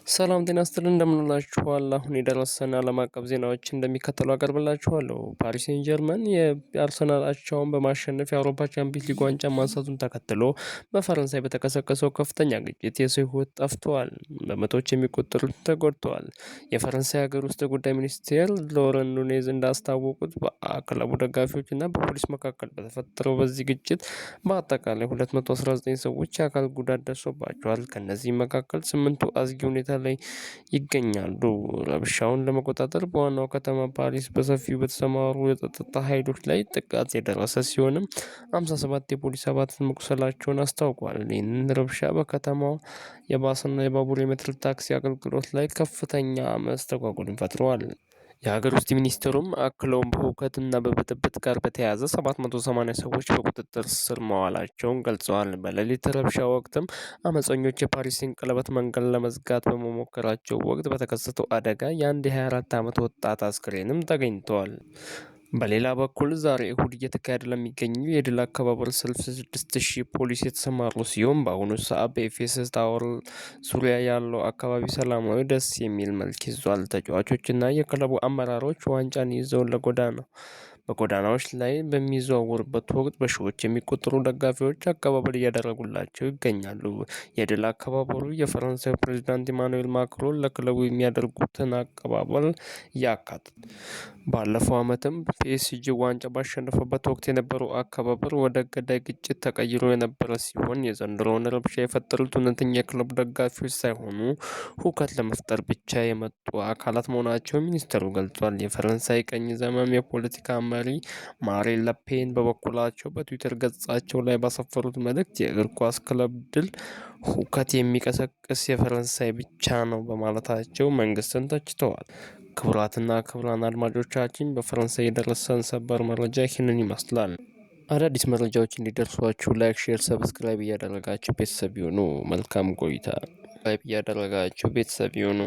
ሰላም ጤና ይስጥልን እንደምንላችኋል። አሁን የደረሰን ዓለም አቀፍ ዜናዎች እንደሚከተለው አቀርብላችኋለሁ። ፓሪስ ሴን ጀርመን የአርሰናል አቻውን በማሸነፍ የአውሮፓ ቻምፒየንስ ሊግ ዋንጫ ማንሳቱን ተከትሎ በፈረንሳይ በተቀሰቀሰው ከፍተኛ ግጭት የሰው ሕይወት ጠፍቷል፣ በመቶዎች የሚቆጠሩት ተጎድተዋል። የፈረንሳይ ሀገር ውስጥ ጉዳይ ሚኒስቴር ሎረን ኑኔዝ እንዳስታወቁት በክለቡ ደጋፊዎች እና በፖሊስ መካከል በተፈጠረው በዚህ ግጭት በአጠቃላይ 219 ሰዎች የአካል ጉዳት ደርሶባቸዋል። ከእነዚህም መካከል 8ቱ አስጊ ሁኔታ ላይ ይገኛሉ። ረብሻውን ለመቆጣጠር በዋናው ከተማ ፓሪስ በሰፊው በተሰማሩ የጸጥታ ኃይሎች ላይ ጥቃት የደረሰ ሲሆንም 57 የፖሊስ አባላት መቁሰላቸውን አስታውቋል። ይህንን ረብሻ በከተማው የባስና የባቡር የሜትሮ ታክሲ አገልግሎት ላይ ከፍተኛ መስተጓጎልን ፈጥረዋል። የሀገር ውስጥ ሚኒስትሩም አክለውም በሁከትና በብጥብጥ ጋር በተያያዘ 780 ሰዎች በቁጥጥር ስር መዋላቸውን ገልጸዋል። በሌሊት ረብሻ ወቅትም አመፀኞች የፓሪስን ቀለበት መንገድ ለመዝጋት በመሞከራቸው ወቅት በተከሰተው አደጋ የአንድ የ24 ዓመት ወጣት አስክሬንም ተገኝተዋል። በሌላ በኩል ዛሬ እሁድ እየተካሄደ ለሚገኙ የድል አከባበር ሰልፍ 6000 ፖሊስ የተሰማሩ ሲሆን በአሁኑ ሰዓት በኤፌሰስ ታወር ዙሪያ ያለው አካባቢ ሰላማዊ ደስ የሚል መልክ ይዟል። ተጫዋቾችና የክለቡ አመራሮች ዋንጫን ይዘው በጎዳናዎች ላይ በሚዘዋወሩበት ወቅት በሺዎች የሚቆጠሩ ደጋፊዎች አቀባበል እያደረጉላቸው ይገኛሉ። የድል አከባበሩ የፈረንሳይ ፕሬዚዳንት ኢማኑኤል ማክሮን ለክለቡ የሚያደርጉትን አቀባበል ያካትታል። ባለፈው ዓመትም ፒኤስጂ ዋንጫ ባሸነፈበት ወቅት የነበረው አከባበር ወደ ገዳይ ግጭት ተቀይሮ የነበረ ሲሆን የዘንድሮውን ረብሻ የፈጠሩት እውነተኛ የክለቡ ደጋፊዎች ሳይሆኑ ሁከት ለመፍጠር ብቻ የመጡ አካላት መሆናቸውን ሚኒስትሩ ገልጿል። የፈረንሳይ ቀኝ ዘመም የፖለቲካ መሪ ማሪን ለፔን በበኩላቸው በትዊተር ገጻቸው ላይ ባሰፈሩት መልእክት የእግር ኳስ ክለብ ድል ሁከት የሚቀሰቅስ የፈረንሳይ ብቻ ነው በማለታቸው መንግስትን ተችተዋል። ክቡራትና ክቡራን አድማጮቻችን በፈረንሳይ የደረሰን ሰበር መረጃ ይህንን ይመስላል። አዳዲስ መረጃዎች እንዲደርሷችሁ ላይክ፣ ሼር፣ ሰብስክራይብ እያደረጋችሁ ቤተሰብ ይሁኑ። መልካም ቆይታ። ላይክ እያደረጋችሁ ቤተሰብ ይሁኑ።